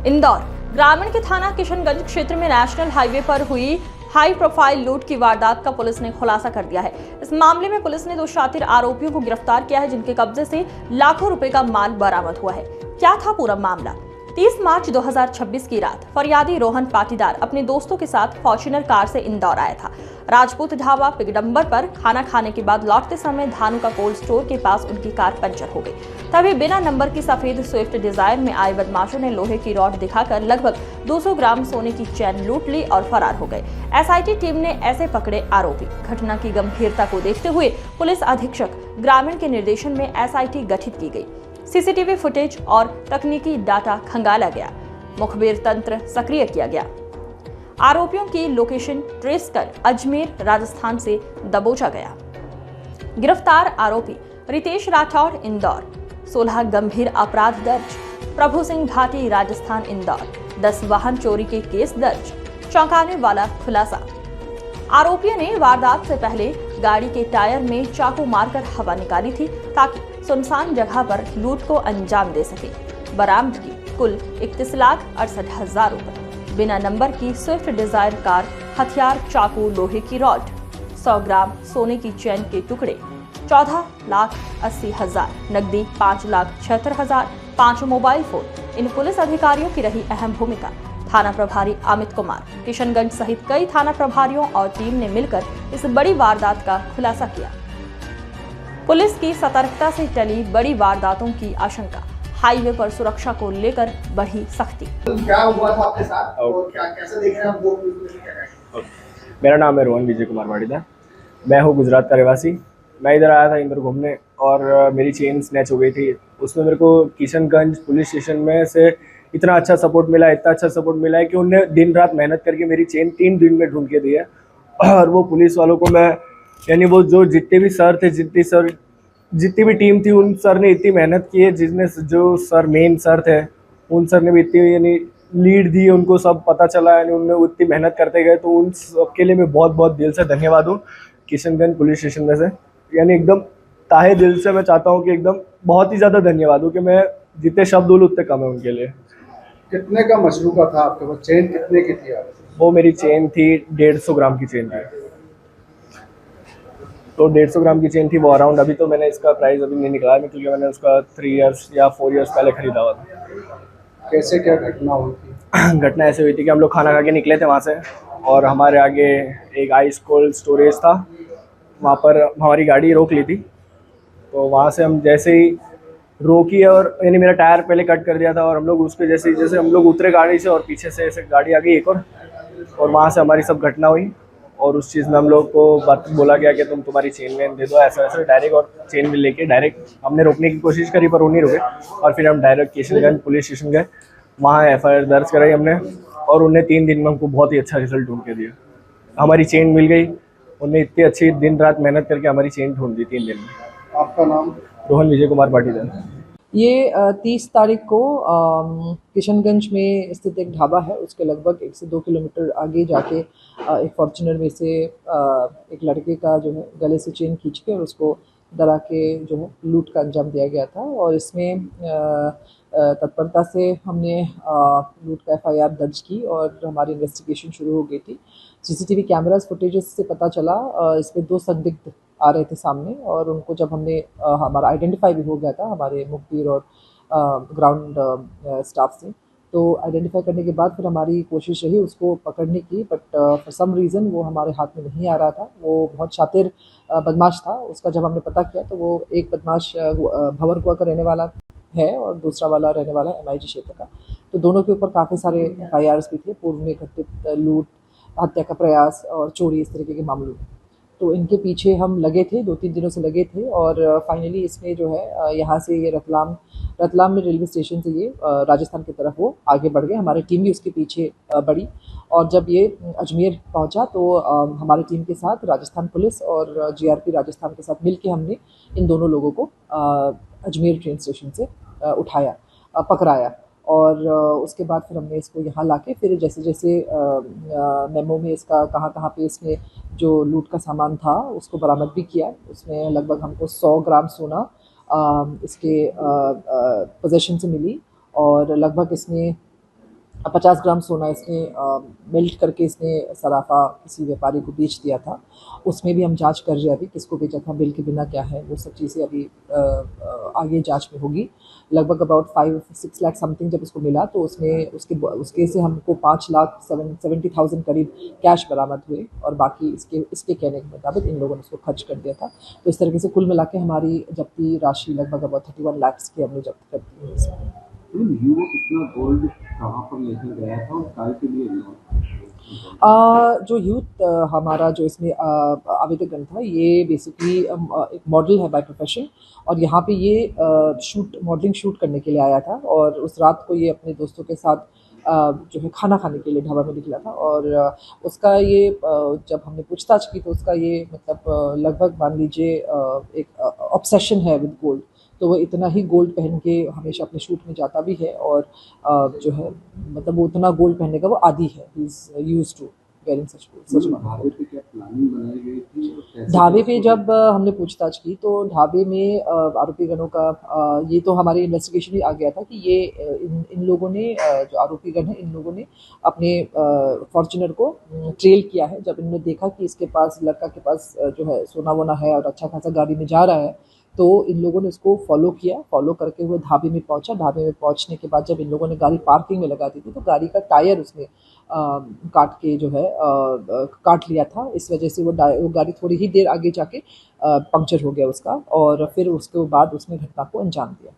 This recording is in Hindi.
इंदौर ग्रामीण के थाना किशनगंज क्षेत्र में नेशनल हाईवे पर हुई हाई प्रोफाइल लूट की वारदात का पुलिस ने खुलासा कर दिया है। इस मामले में पुलिस ने 2 शातिर आरोपियों को गिरफ्तार किया है, जिनके कब्जे से लाखों रुपए का माल बरामद हुआ है। क्या था पूरा मामला? 30 मार्च 2026 की रात फरियादी रोहन पाटीदार अपने दोस्तों के साथ फॉर्च्यूनर कार से इंदौर आया था। राजपूत ढाबा पिगडंबर पर खाना खाने के बाद लौटते समय धानु का कोल्ड स्टोर के पास उनकी कार पंचर हो गई। तभी बिना नंबर की सफेद स्विफ्ट डिजायर में आए बदमाशों ने लोहे की रॉड दिखाकर लगभग 200 ग्राम सोने की चैन लूट ली और फरार हो गए। एसआईटी टीम ने ऐसे पकड़े आरोपी। घटना की गंभीरता को देखते हुए पुलिस अधीक्षक ग्रामीण के निर्देशन में एसआईटी गठित की गई। सीसीटीवी फुटेज और तकनीकी डाटा खंगाला गया, मुखबिर तंत्र सक्रिय किया गया। आरोपियों की लोकेशन ट्रेस कर अजमेर राजस्थान से दबोचा गया। गिरफ्तार आरोपी रितेश राठौर इंदौर, 16 गंभीर अपराध दर्ज। प्रभु सिंह भाटी राजस्थान इंदौर, 10 वाहन चोरी के केस दर्ज। चौंकाने वाला खुलासा, आरोपियों ने वारदात से पहले गाड़ी के टायर में चाकू मारकर हवा निकाली थी ताकि सुनसान जगह पर लूट को अंजाम दे सके। बरामदगी कुल 31,68,000 रुपए, बिना नंबर की स्विफ्ट डिजायर कार, हथियार चाकू, लोहे की रॉड, 100 ग्राम सोने की चैन के टुकड़े, 14,80,000 नकदी, 5,76,000, 5 मोबाइल फोन। इन पुलिस अधिकारियों की रही अहम भूमिका। थाना प्रभारी अमित कुमार, किशनगंज सहित कई थाना प्रभारियों और टीम ने मिलकर इस बड़ी वारदात का खुलासा किया। पुलिस की सतर्कता से टली बड़ी वारदातों की आशंका। हाईवे पर सुरक्षा को लेकर बढ़ी सख्ती। क्या हुआ था आपके साथ और क्या कैसे देख रहे हैं आप वो? मेरा नाम है रोहन विजय कुमार पाटीदार। मैं हूँ गुजरात का रहवासी। मैं इधर आया था इंदौर घूमने और मेरी चेन स्नैच हो गई थी। उसमें मेरे को किशनगंज पुलिस स्टेशन में से इतना अच्छा सपोर्ट मिला है कि उनने दिन रात मेहनत करके मेरी चेन 3 दिन में ढूंढ के दी है। और वो पुलिस वालों को मैं यानी वो जो जितने भी सर थे, जितनी भी टीम थी, उन सर ने इतनी मेहनत की है। जो सर मेन सर थे, उन सर ने भी इतनी यानी लीड दी, उनको सब पता चला, यानी उनने उतनी मेहनत करते गए। तो उन सबके लिए मैं बहुत बहुत दिल से धन्यवाद हूँ किशनगंज पुलिस स्टेशन में से। यानी एकदम ताहे दिल से मैं चाहता हूँ कि एकदम बहुत ही ज़्यादा धन्यवाद हूँ कि मैं जितने शब्द बोलूँ उतने कम है उनके लिए। कितने का मशरूका था आपके पास? चेन कितने की थी आप? वो मेरी चेन थी 150 ग्राम की चेन थी। तो 150 ग्राम की चेन थी वो अराउंड। अभी तो मैंने इसका प्राइस अभी नहीं निकाला है क्योंकि मैंने उसका 3 इयर्स या 4 इयर्स पहले खरीदा हुआ था। कैसे क्या घटना हुई थी? घटना ऐसे हुई थी कि हम लोग खाना खा के निकले थे वहाँ से और हमारे आगे एक आइस कोल्ड स्टोरेज था। वहाँ पर हमारी गाड़ी रोक ली थी। तो वहाँ से हम जैसे ही रोकी और यानी मेरा टायर पहले कट कर दिया था और हम लोग उसके जैसे हम लोग उतरे गाड़ी से और पीछे से ऐसे गाड़ी आ गई एक और वहाँ से हमारी सब घटना हुई। और उस चीज़ में हम लोग को बात बोला गया कि तुम्हारी चेन वेन दे दो, ऐसा वैसा डायरेक्ट। और चेन में लेके डायरेक्ट हमने रोकने की कोशिश करी पर वो नहीं रुके और फिर हम डायरेक्ट किशनगंज पुलिस स्टेशन गए। वहाँ FIR दर्ज कराई हमने और उन्हें 3 दिन में हमको बहुत ही अच्छा रिजल्ट ढूंढ के दिया। हमारी चेन मिल गई। उन्हें इतनी अच्छी दिन रात मेहनत करके हमारी चेन ढूंढ दी 3 दिन में। आपका नाम? रोहन विजय कुमार पाटीदार। ये 30 तारीख को किशनगंज में स्थित एक ढाबा है, उसके लगभग 1 से 2 किलोमीटर आगे जाके एक फॉर्च्यूनर में से एक लड़के का जो है गले से चेन खींच के और उसको डरा के जो है लूट का अंजाम दिया गया था। और इसमें तत्परता से हमने लूट का FIR दर्ज की और हमारी इन्वेस्टिगेशन शुरू हो गई थी। CCTV कैमरास फुटेजेस से पता चला इसमें 2 संदिग्ध आ रहे थे सामने और उनको जब हमने हमारा आइडेंटिफाई भी हो गया था हमारे मुखबिर और ग्राउंड स्टाफ से। तो आइडेंटिफाई करने के बाद फिर हमारी कोशिश रही उसको पकड़ने की, बट फॉर सम रीज़न वो हमारे हाथ में नहीं आ रहा था। वो बहुत शातिर बदमाश था। उसका जब हमने पता किया तो वो एक बदमाश भंवरकुआ का रहने वाला है और दूसरा वाला रहने वाला है MIG क्षेत्र का। तो दोनों के ऊपर काफ़ी सारे FIRs भी थे, पूर्व में घटित लूट, हत्या का प्रयास और चोरी, इस तरीके के मामलों में। तो इनके पीछे हम लगे थे, 2-3 दिनों से लगे थे और फाइनली इसमें जो है यहाँ से ये रतलाम में रेलवे स्टेशन से ये राजस्थान की तरफ वो आगे बढ़ गए। हमारी टीम भी उसके पीछे बढ़ी और जब ये अजमेर पहुँचा तो हमारी टीम के साथ राजस्थान पुलिस और GRP राजस्थान के साथ मिलके हमने इन दोनों लोगों को अजमेर ट्रेन स्टेशन से उठाया, पकड़ाया और उसके बाद फिर हमने इसको यहाँ लाके फिर जैसे जैसे मेमो में इसका कहाँ पे इसने जो लूट का सामान था उसको बरामद भी किया। उसमें लगभग हमको 100 ग्राम सोना इसके पोजेशन से मिली और लगभग इसमें 50 ग्राम सोना इसने मेल्ट करके इसने सराफा किसी व्यापारी को बेच दिया था। उसमें भी हम जांच कर रहे हैं अभी, किसको बेचा था, बिल के बिना क्या है, वो सब चीज़ें अभी आगे जांच में होगी। लगभग अबाउट 5-6 लाख समथिंग जब इसको मिला तो उसमें उसके से हमको 5,70,000 करीब कैश बरामद हुए और बाकी इसके कहने के मुताबिक इन लोगों ने उसको खर्च कर दिया था। तो इस तरीके से कुल मिला के हमारी जब्ती राशि लगभग अबाउट 31 लाख की हमने जब्त कर दी है इसमें। युवक इतना गोल्ड कहाँ पर लेकर गया था और काय के लिए लिया? जो यूथ हमारा जो इसमें आवेदकगण था, ये बेसिकली एक मॉडल है बाय प्रोफेशन और यहाँ पे ये मॉडलिंग शूट करने के लिए आया था और उस रात को ये अपने दोस्तों के साथ जो है खाना खाने के लिए ढाबा में निकला था और उसका ये जब हमने पूछताछ की तो उसका ये मतलब लगभग मान लीजिए एक ऑब्सेशन है विद गोल्ड। तो वो इतना ही गोल्ड पहन के हमेशा अपने शूट में जाता भी है और जो है मतलब वो उतना गोल्ड पहनने का वो आदी है, he is used to wearing such ढाबे पे क्या प्लानिंग बनाई गई थी और कैसे? ढाबे पे जब हमने पूछताछ की तो ढाबे में आरोपी गणों का ये तो हमारे इन्वेस्टिगेशन में आ गया था कि ये इन लोगों ने जो आरोपी गण हैं इन लोगों ने अपने फॉर्च्यूनर को ट्रेल किया है। जब इन्होंने देखा कि इसके पास लड़का के पास जो है सोना वोना है और अच्छा खासा गाड़ी में जा रहा है तो इन लोगों ने उसको फॉलो किया। फॉलो करके हुए ढाबे में पहुंचा। ढाबे में पहुंचने के बाद जब इन लोगों ने गाड़ी पार्किंग में लगा दी थी तो गाड़ी का टायर उसने काट के जो है काट लिया था। इस वजह से वो गाड़ी थोड़ी ही देर आगे जाके पंक्चर हो गया उसका और फिर उसके बाद उसने घटना को अंजाम दिया।